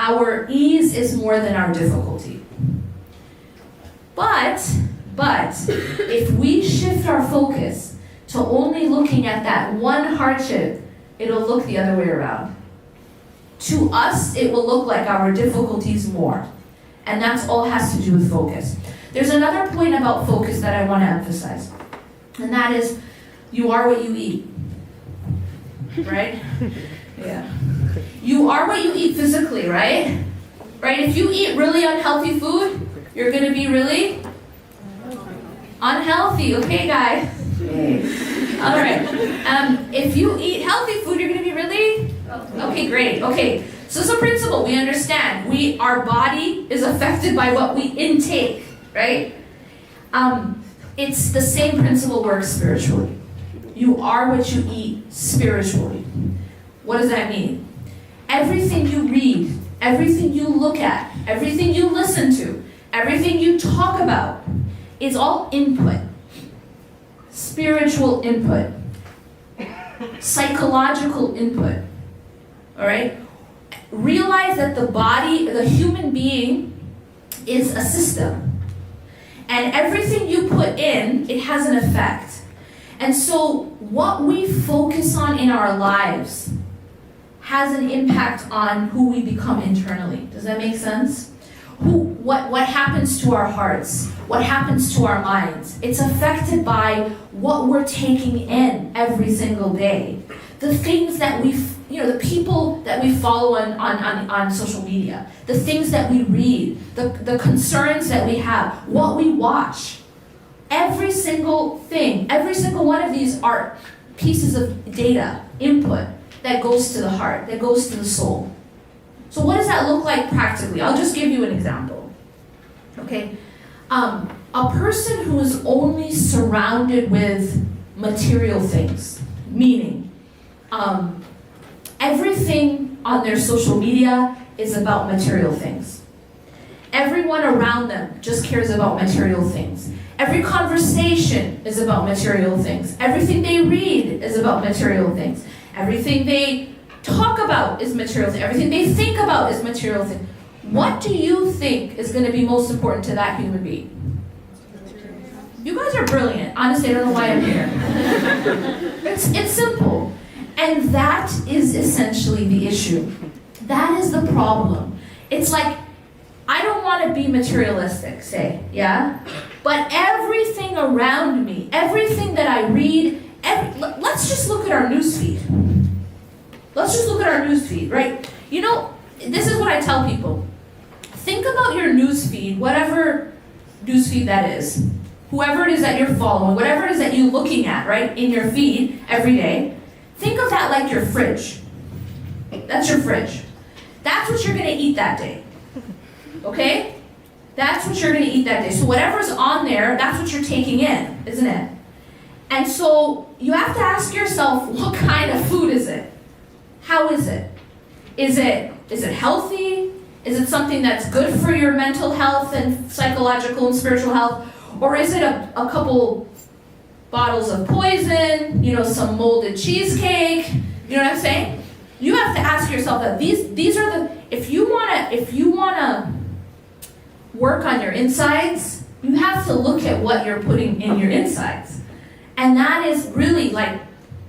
our ease is more than our difficulty. But if we shift our focus to only looking at that one hardship, it'll look the other way around. To us, it will look like our difficulties more. And that's all has to do with focus. There's another point about focus that I want to emphasize. And that is, you are what you eat. Right? Yeah. You are what you eat physically, right? Right? If you eat really unhealthy food, you're going to be really unhealthy. Okay, guys? All right. If you eat healthy food, you're going to be really? Okay, great. Okay. So it's a principle. We understand. Our body is affected by what we intake, right? It's the same principle works spiritually. You are what you eat spiritually. What does that mean? Everything you read, everything you look at, everything you listen to, everything you talk about is all input. Spiritual input. Psychological input. All right? Realize that the body, the human being, is a system. And everything you put in, it has an effect. And so what we focus on in our lives has an impact on who we become internally. Does that make sense? What happens to our hearts? What happens to our minds? It's affected by what we're taking in every single day. The things that the people that we follow on social media, the things that we read, the concerns that we have, what we watch. Every single thing, every single one of these are pieces of data, input, that goes to the heart, that goes to the soul. So what does that look like practically? I'll just give you an example. Okay? A person who is only surrounded with material things, meaning everything on their social media is about material things. Everyone around them just cares about material things. Every conversation is about material things. Everything they read is about material things. Everything they talk about is material things. Everything they think about is material things. What do you think is going to be most important to that human being? You guys are brilliant. Honestly, I don't know why I'm here. It's simple. And that is essentially the issue. That is the problem. It's like, I don't want to be materialistic, say, yeah? But everything around me, everything that I read, let's just look at our newsfeed. Let's just look at our newsfeed, right? You know, this is what I tell people. Think about your newsfeed, whatever newsfeed that is. Whoever it is that you're following, whatever it is that you're looking at, right, in your feed every day. Think of that like your fridge. That's your fridge. That's what you're going to eat that day. Okay? That's what you're going to eat that day. So whatever's on there, that's what you're taking in, isn't it? And so you have to ask yourself, what kind of food is it? How is it? Is it healthy? Is it something that's good for your mental health and psychological and spiritual health? Or is it a couple bottles of poison, some molded cheesecake? You know what I'm saying? You have to ask yourself that these are the, if you wanna work on your insides, you have to look at what you're putting in your insides. And that is really, like,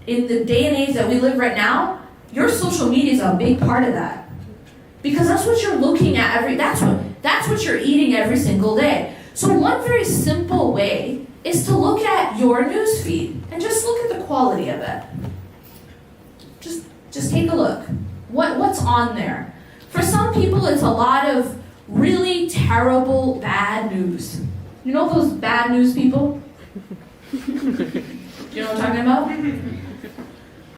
in the day and age that we live right now, your social media is a big part of that. Because that's what you're looking at that's what you're eating every single day. So one very simple way is to look at your newsfeed and just look at the quality of it. Just take a look. What's on there? For some people, it's a lot of really terrible, bad news. You know those bad news people? Do you know what I'm talking about?